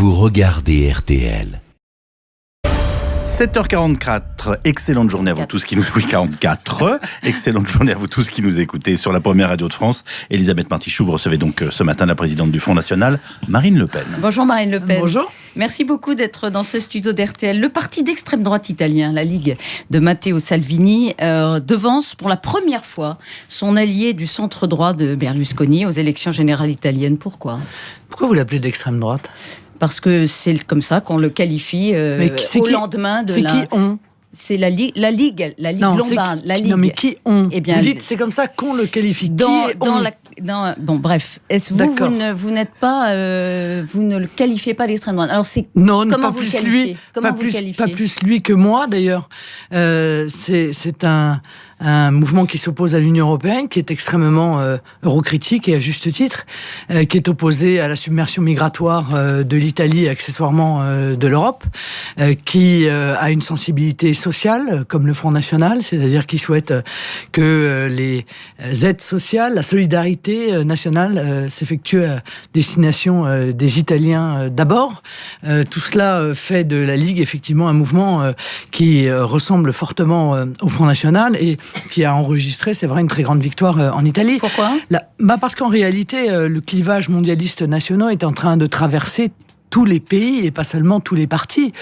vous regardez RTL. 7h44, excellente journée à vous tous qui nous... Oui, 44, excellente journée à vous tous qui nous écoutez sur la première radio de France. Elisabeth Martichoux, vous recevez donc ce matin la présidente du Front National, Marine Le Pen. Bonjour Marine Le Pen. Bonjour. Merci beaucoup d'être dans ce studio d'RTL. Le parti d'extrême droite italien, la Ligue de Matteo Salvini, devance pour la première fois son allié du centre droit de Berlusconi aux élections générales italiennes. Pourquoi vous l'appelez d'extrême droite ? Parce que c'est comme ça qu'on le qualifie au lendemain de la... C'est qui on ? C'est la Ligue lombarde. La Ligue. Non, mais qui on ? Eh bien, vous dites c'est comme ça qu'on le qualifie. Bon, bref. Est-ce vous n'êtes pas, vous ne le qualifiez pas d'extrême droite. Alors c'est non, comment pas vous plus le lui, pas plus lui que moi d'ailleurs. C'est un mouvement qui s'oppose à l'Union européenne, qui est extrêmement eurocritique et à juste titre, qui est opposé à la submersion migratoire de l'Italie et accessoirement de l'Europe, qui a une sensibilité sociale comme le Front National, c'est-à-dire qui souhaite que les aides sociales, la solidarité nationale s'effectue à destination des Italiens d'abord. Tout cela fait de la Ligue effectivement un mouvement qui ressemble fortement au Front National et qui a enregistré, c'est vrai, une très grande victoire en Italie. Pourquoi ? Parce qu'en réalité, le clivage mondialiste national est en train de traverser tous les pays et pas seulement tous les partis.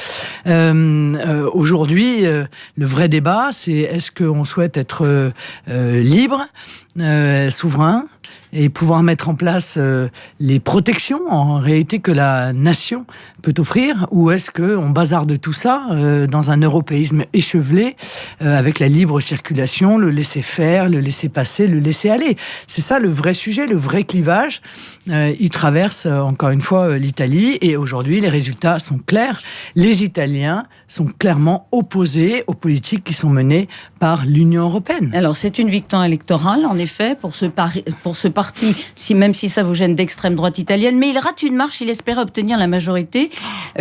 Aujourd'hui, le vrai débat, c'est est-ce qu'on souhaite être libre, souverain, et pouvoir mettre en place les protections en réalité que la nation peut offrir, ou est-ce qu'on bazarde tout ça dans un européisme échevelé avec la libre circulation, le laisser-faire, le laisser-passer, le laisser-aller. C'est ça le vrai sujet, le vrai clivage. Il traverse encore une fois l'Italie et aujourd'hui les résultats sont clairs. Les Italiens sont clairement opposés aux politiques qui sont menées par l'Union européenne. Alors c'est une victoire électorale en effet pour ce parti, même si ça vous gêne, d'extrême droite italienne, mais il rate une marche, il espérait obtenir la majorité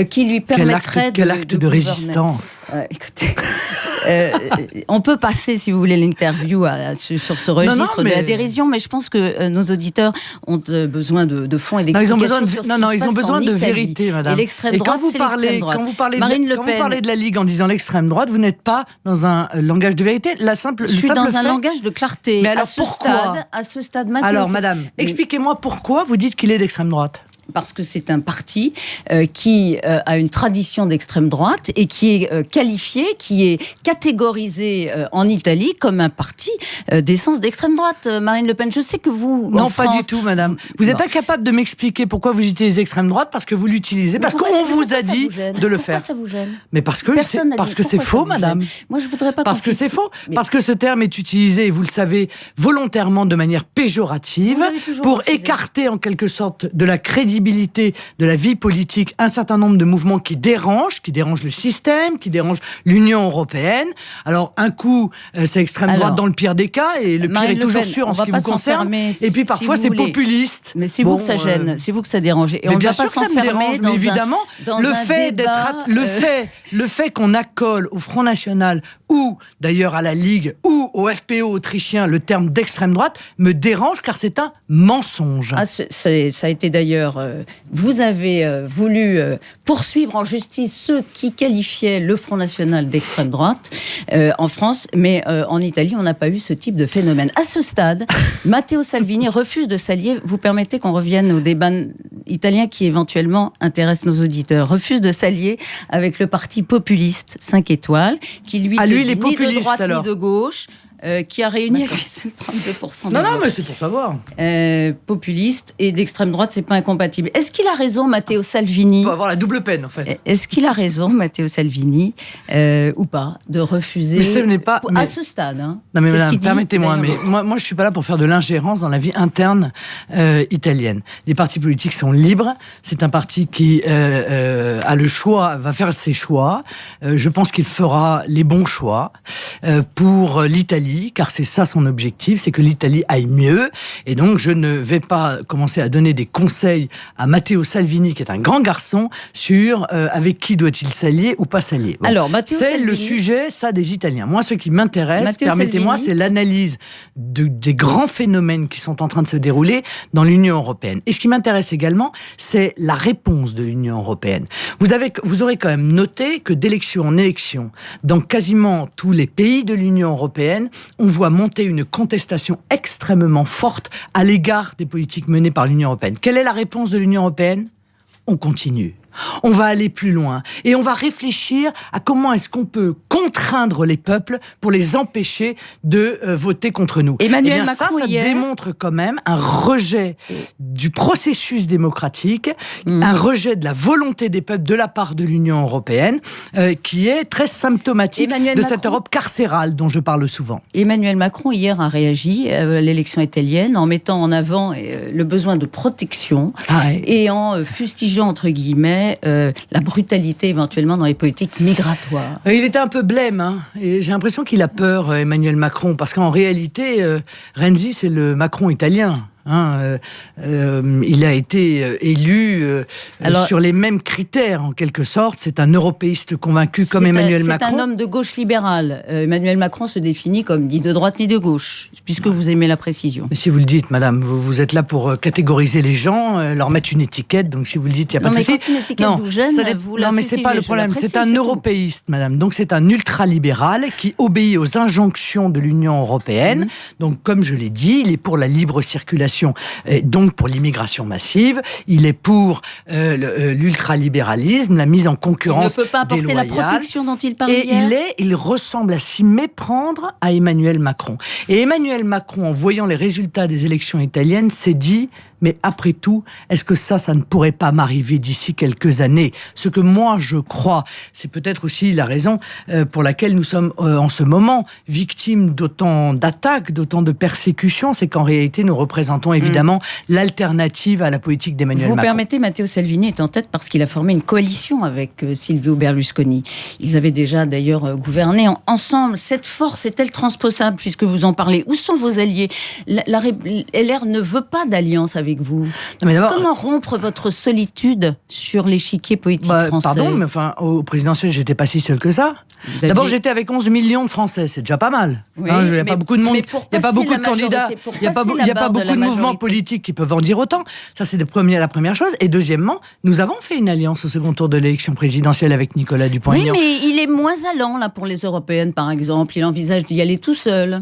qui lui permettrait quel acte de résistance. Écoutez, on peut passer, si vous voulez, l'interview sur ce registre de la dérision, mais je pense que nos auditeurs ont besoin de fond et d'explications sur ce qui se passe ils ont besoin de vérité, madame. Et l'extrême droite, c'est l'extrême droite. Quand vous parlez de la Ligue en disant l'extrême droite, vous n'êtes pas dans un langage de vérité. Je suis dans un langage de clarté. Mais alors pourquoi ? À ce stade, Matteo, alors, madame, expliquez-moi pourquoi vous dites qu'il est d'extrême droite. Parce que c'est un parti qui a une tradition d'extrême droite et qui est qualifié, qui est catégorisé en Italie comme un parti d'essence d'extrême droite. Marine Le Pen, je sais que vous... Non, pas du tout, madame. Vous êtes incapable de m'expliquer pourquoi vous utilisez extrême droite, parce que vous l'utilisez, parce qu'on vous a dit de le faire. Pourquoi ça vous gêne ? Mais parce que c'est faux, madame. Moi, je voudrais pas... Parce que c'est faux. Parce que ce terme est utilisé, et vous le savez, volontairement de manière péjorative, pour écarter en quelque sorte de la crédibilité de la vie politique un certain nombre de mouvements qui dérangent le système, qui dérangent l'Union européenne. Alors, un coup, c'est extrême droite dans le pire des cas, et le pire est toujours sûr en ce qui vous concerne. Et puis parfois, c'est populiste. Mais c'est vous que ça gêne, c'est vous que ça dérange. Et mais on bien ne va sûr pas que ça me dérange, mais évidemment, le fait qu'on accole au Front National, ou d'ailleurs à la Ligue, ou au FPÖ autrichien, le terme d'extrême droite, me dérange, car c'est un mensonge. Ça a été d'ailleurs... vous avez voulu poursuivre en justice ceux qui qualifiaient le Front National d'extrême droite en France, mais en Italie, on n'a pas eu ce type de phénomène. À ce stade, Matteo Salvini refuse de s'allier. Vous permettez qu'on revienne au débat italien qui éventuellement intéresse nos auditeurs. Refuse de s'allier avec le parti populiste 5 étoiles, qui lui se dit ni de droite ni de gauche. Qui a réuni avec 32%. Non, mais c'est pour savoir. Populiste et d'extrême droite, c'est pas incompatible. Est-ce qu'il a raison, Matteo Salvini ? Il faut avoir la double peine, en fait. Est-ce qu'il a raison, Matteo Salvini, ou pas, de refuser mais ce n'est pas, à ce stade hein, non, mais madame, permettez-moi, mais moi, je suis pas là pour faire de l'ingérence dans la vie interne italienne. Les partis politiques sont libres. C'est un parti qui a le choix, va faire ses choix. Je pense qu'il fera les bons choix pour l'Italie. l'Italie, car c'est ça son objectif, c'est que l'Italie aille mieux. Et donc, je ne vais pas commencer à donner des conseils à Matteo Salvini, qui est un grand garçon, sur avec qui doit-il s'allier ou pas s'allier. Bon, Alors, Matteo c'est Salvini, le sujet, ça, des Italiens. Moi, ce qui m'intéresse, Matteo permettez-moi, Salvini, c'est l'analyse des grands phénomènes qui sont en train de se dérouler dans l'Union européenne. Et ce qui m'intéresse également, c'est la réponse de l'Union européenne. Vous aurez quand même noté que d'élection en élection, dans quasiment tous les pays de l'Union européenne, on voit monter une contestation extrêmement forte à l'égard des politiques menées par l'Union européenne. Quelle est la réponse de l'Union européenne ? On continue. On va aller plus loin et on va réfléchir à comment est-ce qu'on peut contraindre les peuples pour les empêcher de voter contre nous. Emmanuel Macron, ça hier démontre quand même un rejet du processus démocratique, un rejet de la volonté des peuples de la part de l'Union européenne, qui est très symptomatique de cette Europe carcérale dont je parle souvent. Emmanuel Macron hier a réagi à l'élection italienne en mettant en avant le besoin de protection et en fustigeant entre guillemets la brutalité éventuellement dans les politiques migratoires. Il était un peu blême, hein, et j'ai l'impression qu'il a peur, Emmanuel Macron, parce qu'en réalité, Renzi, c'est le Macron italien. Il a été élu sur les mêmes critères, en quelque sorte. C'est un européiste convaincu comme Emmanuel Macron. C'est un homme de gauche libérale. Emmanuel Macron se définit comme ni de droite ni de gauche, puisque vous aimez la précision. Mais si vous le dites, madame, vous êtes là pour catégoriser les gens, leur mettre une étiquette, donc si vous le dites, il n'y a pas de souci. Quand une étiquette vous gêne, vous la non, mais c'est pas le problème. C'est un européiste, madame. Donc c'est un ultralibéral qui obéit aux injonctions de l'Union européenne. Donc, comme je l'ai dit, il est pour la libre circulation, et donc pour l'immigration massive. Il est pour l'ultralibéralisme, la mise en concurrence déloyale. Il ne peut pas apporter la protection dont il parlait hier. Et il ressemble à s'y méprendre à Emmanuel Macron. Et Emmanuel Macron, en voyant les résultats des élections italiennes, s'est dit... Mais après tout, est-ce que ça ne pourrait pas m'arriver d'ici quelques années ? Ce que moi, je crois, c'est peut-être aussi la raison pour laquelle nous sommes en ce moment victimes d'autant d'attaques, d'autant de persécutions, c'est qu'en réalité, nous représentons évidemment l'alternative à la politique d'Emmanuel Macron. Vous permettez, Matteo Salvini est en tête parce qu'il a formé une coalition avec Silvio Berlusconi. Ils avaient déjà d'ailleurs gouverné ensemble. Cette force est-elle transposable, puisque vous en parlez ? Où sont vos alliés ? LR ne veut pas d'alliance avec vous. Comment rompre votre solitude sur l'échiquier politique français ? Pardon, mais enfin, au présidentiel, j'étais pas si seul que ça. D'abord, j'étais avec 11 millions de Français, c'est déjà pas mal. Oui, il n'y a pas beaucoup de monde, il n'y a pas beaucoup de candidats, il n'y a pas beaucoup de mouvements politiques qui peuvent en dire autant. Ça, c'est la première chose. Et deuxièmement, nous avons fait une alliance au second tour de l'élection présidentielle avec Nicolas Dupont-Aignan. Oui, mais il est moins allant là pour les européennes, par exemple. Il envisage d'y aller tout seul.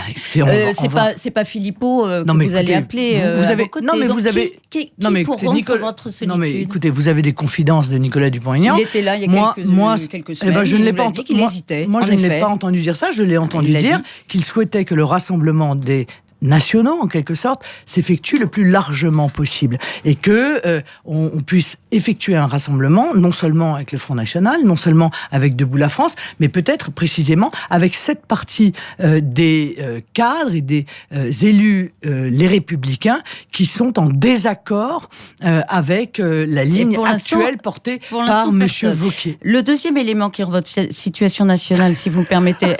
Écoutez, c'est pas Philippot que vous allez appeler à vos côtés. Non, mais donc, vous avez... Qui pour rompre votre solitude ? Non, mais écoutez, vous avez des confidences de Nicolas Dupont-Aignan. Il était là il y a quelques semaines. Je ne l'ai pas entendu qu'il hésitait. Moi, je ne l'ai pas entendu dire ça. Je l'ai entendu dire qu'il souhaitait que le rassemblement des nationaux, en quelque sorte, s'effectue le plus largement possible. Et que on puisse effectuer un rassemblement, non seulement avec le Front National, non seulement avec Debout la France, mais peut-être précisément avec cette partie des cadres et des élus, les Républicains, qui sont en désaccord avec la ligne actuelle portée par M. Wauquiez. Le deuxième élément qui rend votre situation nationale, si vous me permettez,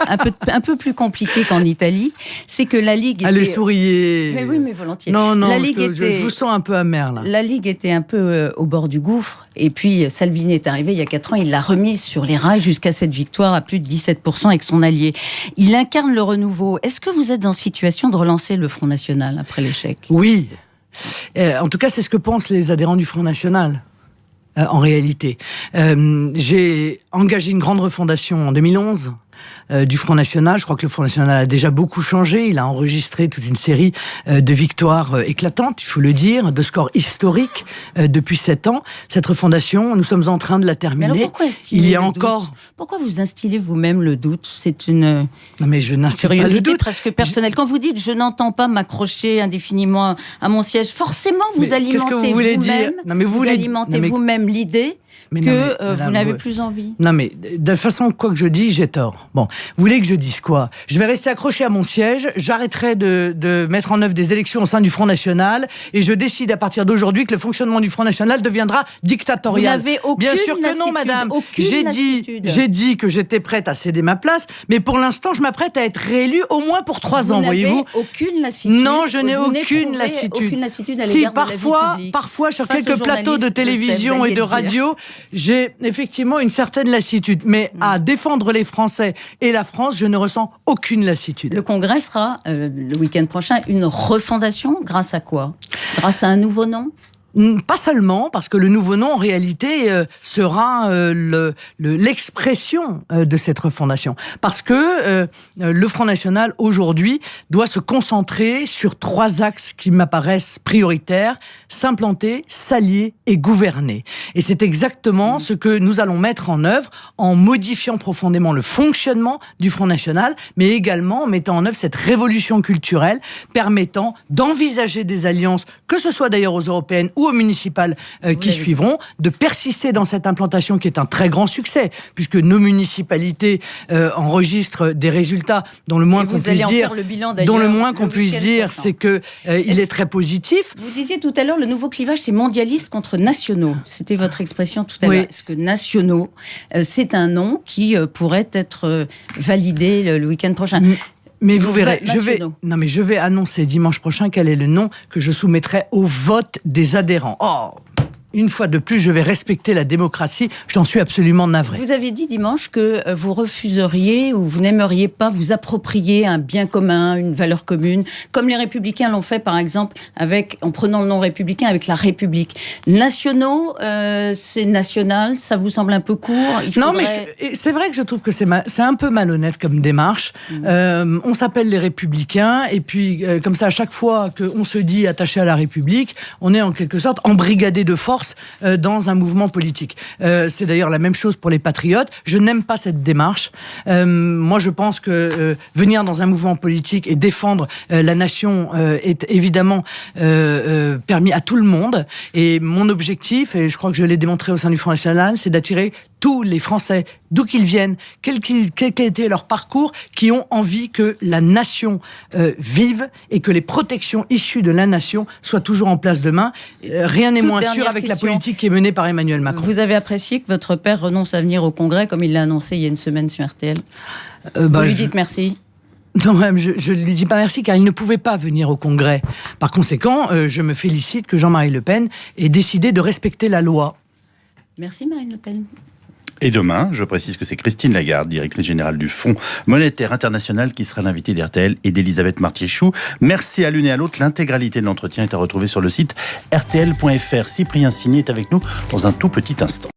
un peu plus compliqué qu'en Italie, c'est que la Ligue était... souriez. Mais oui, mais volontiers. Non, je vous sens un peu amer, là. La Ligue était un peu au bord du gouffre. Et puis, Salvini est arrivé il y a 4 ans. Il l'a remise sur les rails jusqu'à cette victoire à plus de 17% avec son allié. Il incarne le renouveau. Est-ce que vous êtes en situation de relancer le Front National après l'échec ? Oui. En tout cas, c'est ce que pensent les adhérents du Front National. En réalité. J'ai engagé une grande refondation en 2011 du Front National. Je crois que le Front National a déjà beaucoup changé. Il a enregistré toute une série de victoires éclatantes, il faut le dire, de scores historiques depuis 7 ans. Cette refondation, nous sommes en train de la terminer. Mais alors pourquoi il y a encore... doute ? Pourquoi vous instillez vous-même le doute ? C'est une curiosité presque personnelle. Quand vous dites « je n'entends pas m'accrocher indéfiniment à mon siège », forcément vous alimentez vous-même l'idée que vous n'avez plus envie. Non mais de toute façon, quoi que je dis, j'ai tort. Bon, vous voulez que je dise quoi? Je vais rester accroché à mon siège, j'arrêterai de mettre en œuvre des élections au sein du Front National, et je décide à partir d'aujourd'hui que le fonctionnement du Front National deviendra dictatorial. Vous n'avez aucune Bien sûr que non, madame. J'ai dit que j'étais prête à céder ma place, mais pour l'instant, je m'apprête à être réélue au moins pour 3 ans, voyez-vous. Aucune lassitude. Non, je n'ai aucune lassitude. Si, parfois, sur quelques plateaux de télévision et de radio, j'ai effectivement une certaine lassitude. Mais à défendre les Français et la France, je ne ressens aucune lassitude. Le Congrès sera, le week-end prochain, une refondation. Grâce à quoi? Grâce à un nouveau nom? Pas seulement, parce que le nouveau nom, en réalité, sera l'expression de cette refondation. Parce que le Front National, aujourd'hui, doit se concentrer sur 3 axes qui m'apparaissent prioritaires: s'implanter, s'allier et gouverner. Et c'est exactement ce que nous allons mettre en œuvre en modifiant profondément le fonctionnement du Front National, mais également en mettant en œuvre cette révolution culturelle permettant d'envisager des alliances, que ce soit d'ailleurs aux européennes ou aux municipales qui suivront, de persister dans cette implantation qui est un très grand succès, puisque nos municipalités enregistrent des résultats dont le moins qu'on puisse dire, c'est que il est très positif. Vous disiez tout à l'heure, le nouveau clivage, c'est mondialistes contre nationaux. C'était votre expression tout à l'heure. Est-ce que nationaux, c'est un nom qui pourrait être validé le week-end prochain? Mais vous verrez, je vais annoncer dimanche prochain quel est le nom que je soumettrai au vote des adhérents. Oh, une fois de plus, je vais respecter la démocratie. J'en suis absolument navré. Vous avez dit dimanche que vous refuseriez ou vous n'aimeriez pas vous approprier un bien commun, une valeur commune, comme les Républicains l'ont fait, par exemple, en prenant le nom républicain avec la République. Nationaux, c'est national, ça vous semble un peu court? Non, mais c'est vrai que je trouve que c'est un peu malhonnête comme démarche. On s'appelle les Républicains, et puis comme ça, à chaque fois qu'on se dit attaché à la République, on est en quelque sorte embrigadé de force dans un mouvement politique. C'est d'ailleurs la même chose pour les patriotes. Je n'aime pas cette démarche. Moi, je pense que venir dans un mouvement politique et défendre la nation est évidemment permis à tout le monde. Et mon objectif, et je crois que je l'ai démontré au sein du Front National, c'est d'attirer tous les Français, d'où qu'ils viennent, quel qu'ait été leur parcours, qui ont envie que la nation vive et que les protections issues de la nation soient toujours en place demain. Rien n'est moins sûr avec la politique qui est menée par Emmanuel Macron. Vous avez apprécié que votre père renonce à venir au Congrès, comme il l'a annoncé il y a une semaine sur RTL. Vous lui dites merci? Non, je ne lui dis pas merci, car il ne pouvait pas venir au Congrès. Par conséquent, je me félicite que Jean-Marie Le Pen ait décidé de respecter la loi. Merci Marine Le Pen. Et demain, je précise que c'est Christine Lagarde, directrice générale du Fonds monétaire international, qui sera l'invitée d'RTL, et d'Elisabeth Martichoux. Merci à l'une et à l'autre. L'intégralité de l'entretien est à retrouver sur le site rtl.fr. Cyprien Signé est avec nous dans un tout petit instant.